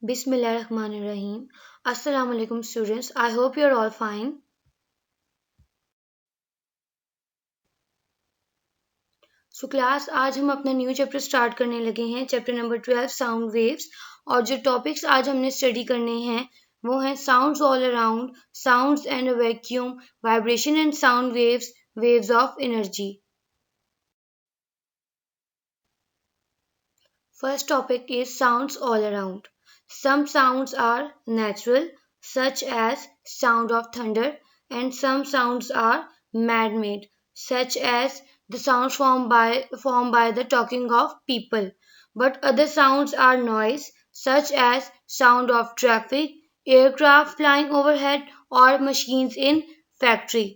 Bismillahirrahmanirrahim. Assalamu alaikum students. I hope you're all fine. So class आज हम अपना new chapter start करने लगे हैं, चैप्टर नंबर 12 साउंड वेव्स। और जो टॉपिक्स आज हमने स्टडी करने हैं वो हैं sounds all around, sounds and vacuum, vibration and sound waves, waves of energy. First topic is sounds all around. Some sounds are natural, such as sound of thunder, and some sounds are man-made, such as the sounds formed by the talking of people. But other sounds are noise, such as sound of traffic, aircraft flying overhead, or machines in factory.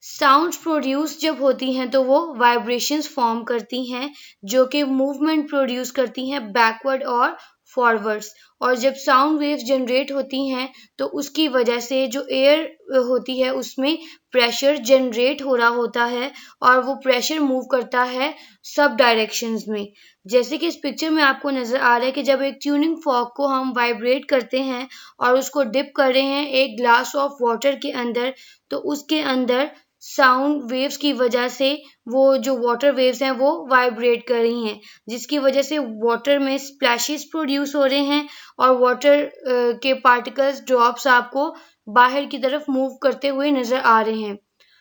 Sounds produce जब होती हैं तो वो vibrations form करती हैं जो कि movement produce करती हैं बैकवर्ड और फॉरवर्ड्स। और जब साउंड वेव्स जनरेट होती हैं तो उसकी वजह से जो एयर होती है उसमें प्रेशर जनरेट हो रहा होता है और वो प्रेशर मूव करता है सब डायरेक्शंस में। जैसे कि इस पिक्चर में आपको नजर आ रहा है कि जब एक ट्यूनिंग फॉर्क को हम वाइब्रेट करते हैं और उसको डिप कर रहे हैं एक ग्लास ऑफ वाटर के अंदर, तो उसके अंदर साउंड वेव्स की वजह से वो जो वाटर वेव्स हैं वो वाइब्रेट कर रही हैं, जिसकी वजह से वाटर में स्प्लैशेस प्रोड्यूस हो रहे हैं और वाटर के पार्टिकल्स ड्रॉप्स आपको बाहर की तरफ मूव करते हुए नजर आ रहे हैं।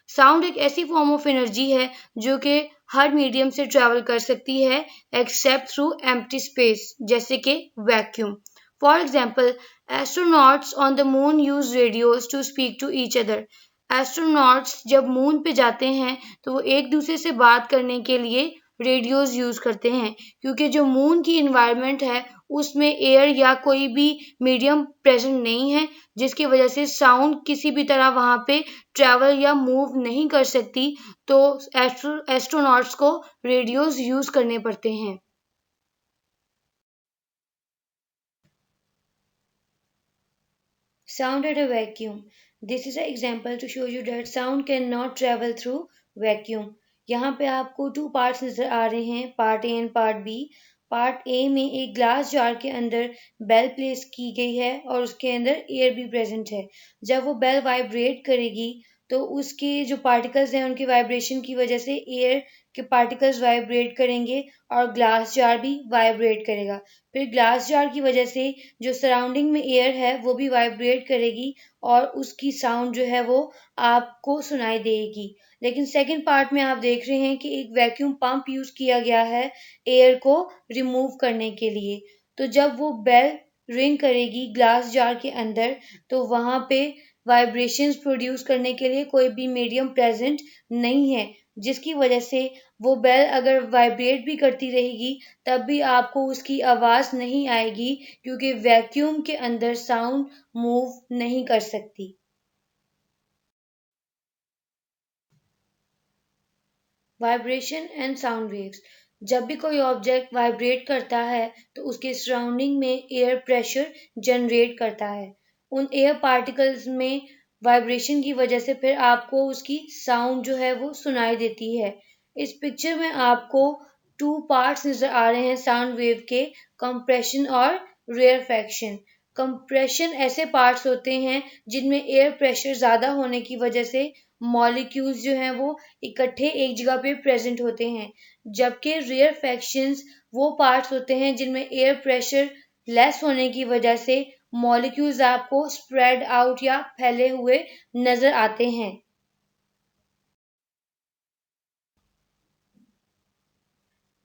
साउंड एक ऐसी फॉर्म ऑफ एनर्जी है जो कि हर मीडियम से ट्रेवल कर सकती है एक्सेप्ट थ्रू एम्प्टी स्पेस, जैसे कि vacuum. For example, astronauts on the moon use radios to speak to each other. Astronauts जब मून पे जाते हैं तो वो एक दूसरे से बात करने के लिए रेडियोज यूज करते हैं, क्योंकि जो मून की इन्वायरमेंट है उसमें एयर या कोई भी मीडियम प्रेजेंट नहीं है, जिसकी वजह से साउंड किसी भी तरह वहां पे ट्रेवल या मूव नहीं कर सकती। तो एस्ट्रोनॉट्स को रेडियोज यूज करने पड़ते हैं। Sound at a vacuum. This is an example to show you that sound cannot travel through vacuum. यहाँ पे आपको टू पार्ट्स नजर आ रहे हैं, part A and part B. Part A में एक ग्लास जार के अंदर बेल प्लेस की गई है और उसके अंदर एयर भी प्रेजेंट है। जब वो बेल वाइब्रेट करेगी तो उसके जो पार्टिकल्स हैं उनकी वाइब्रेशन की वजह से एयर के पार्टिकल्स वाइब्रेट करेंगे और ग्लास जार भी वाइब्रेट करेगा। फिर ग्लास जार की वजह से जो सराउंडिंग में एयर है वो भी वाइब्रेट करेगी और उसकी साउंड जो है वो आपको सुनाई देगी। लेकिन सेकंड पार्ट में आप देख रहे हैं कि एक वैक्यूम पंप यूज किया गया है एयर को रिमूव करने के लिए। तो जब वो बेल रिंग करेगी ग्लास जार के अंदर तो वहां पे वाइब्रेशंस प्रोड्यूस करने के लिए कोई भी मीडियम प्रेजेंट नहीं है, जिसकी वजह से वो बेल अगर वाइब्रेट भी करती रहेगी तब भी आपको उसकी आवाज नहीं आएगी, क्योंकि वैक्यूम के अंदर साउंड मूव नहीं कर सकती। Vibration and sound waves. जब भी कोई ऑब्जेक्ट वाइब्रेट करता है तो उसके सराउंडिंग में एयर प्रेशर जनरेट करता है। उन एयर पार्टिकल्स में वाइब्रेशन की वजह से फिर आपको उसकी साउंड जो है वो सुनाई देती है। इस पिक्चर में आपको टू पार्ट्स नजर आ रहे हैं साउंड वेव के, कंप्रेशन और रेयरफेक्शन। कंप्रेशन ऐसे पार्ट्स होते हैं जिनमें एयर प्रेशर ज्यादा होने की वजह से मॉलिक्यूल्स जो हैं वो इकट्ठे एक जगह पे प्रेजेंट होते हैं, जबकि रेयरफेक्शंस वो पार्ट्स होते हैं जिनमें एयर प्रेशर लेस होने की वजह से मॉलिक्यूल्स आपको स्प्रेड आउट या फैले हुए नजर आते हैं।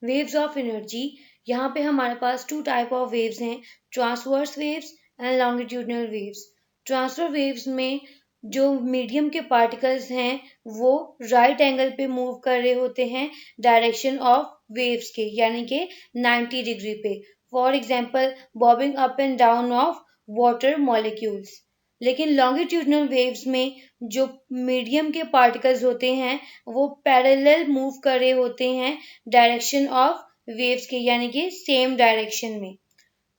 Waves of energy. यहाँ पे हमारे पास टू टाइप ऑफ वेव्स हैं, transverse waves and longitudinal waves. Transverse waves में जो मीडियम के पार्टिकल्स हैं वो राइट एंगल पे मूव कर रहे होते हैं डायरेक्शन ऑफ वेव्स के, यानी कि 90 डिग्री पे। For example, bobbing up and down of water molecules. लेकिन लॉन्गिट्यूडनल वेव्स में जो मीडियम के पार्टिकल्स होते हैं वो पैरेलल मूव कर रहे होते हैं डायरेक्शन ऑफ वेव्स के, यानी कि सेम डायरेक्शन में।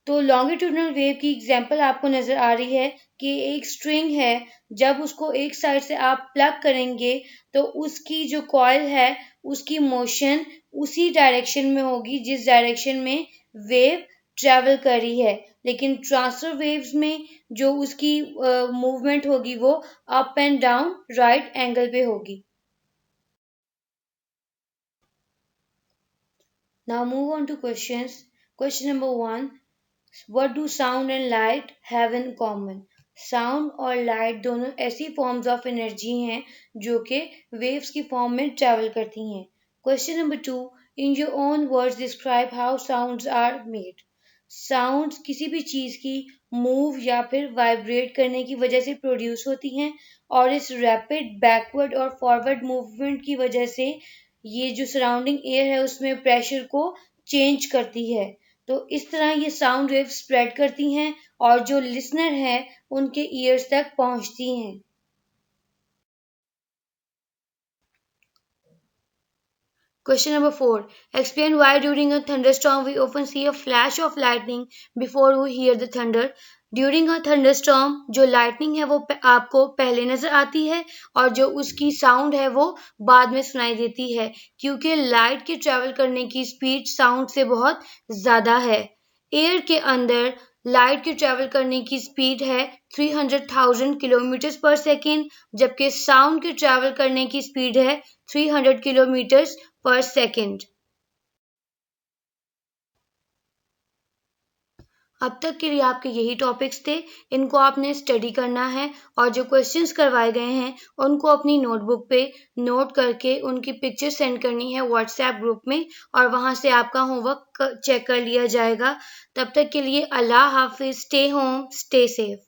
तो लॉन्गिट्यूडनल वेव की एग्जांपल आपको नजर आ रही है कि एक स्ट्रिंग है, जब उसको एक साइड से आप प्लग करेंगे तो उसकी जो कॉइल है उसकी मोशन उसी डायरेक्शन में होगी जिस डायरेक्शन में वेव ट्रेवल कर रही है। लेकिन ट्रांसफर वेव्स में जो उसकी मूवमेंट होगी वो up and down right angle पे होगी। Now move on to questions. Question number 1. What do sound and light have in common? Sound और लाइट दोनों ऐसी फॉर्म्स ऑफ एनर्जी हैं जो कि वेव्स की फॉर्म में ट्रैवल करती हैं। Question number 2. In your own words describe how sounds are made. Sounds किसी भी चीज़ की मूव या फिर वाइब्रेट करने की वजह से प्रोड्यूस होती हैं और इस रैपिड बैकवर्ड और फॉरवर्ड मूवमेंट की वजह से ये जो सराउंडिंग एयर है उसमें प्रेशर को चेंज करती है। तो इस तरह ये साउंड वेव स्प्रेड करती हैं और जो लिसनर हैं उनके ईयर्स तक पहुंचती हैं। Question number 4. Explain why during a thunderstorm we often see a flash of lightning before we hear the thunder. During a thunderstorm जो lightning है वो आपको पहले नजर आती है और जो उसकी साउंड है वो बाद में सुनाई देती है क्योंकि लाइट के ट्रैवल करने की स्पीड साउंड से बहुत ज़्यादा है। एयर के अंदर लाइट के ट्रैवल करने की स्पीड है 300,000 किलोमीटर पर सेकेंड, जबकि साउंड के ट्रैवल करने की स्पीड है 300 किलोमीटर पर सेकेंड। अब तक के लिए आपके यही टॉपिक्स थे, इनको आपने स्टडी करना है और जो क्वेश्चंस करवाए गए हैं उनको अपनी नोटबुक पे नोट करके उनकी पिक्चर सेंड करनी है व्हाट्सएप ग्रुप में और वहां से आपका होमवर्क चेक कर लिया जाएगा। तब तक के लिए अल्लाह हाफिज, स्टे होम, स्टे सेफ।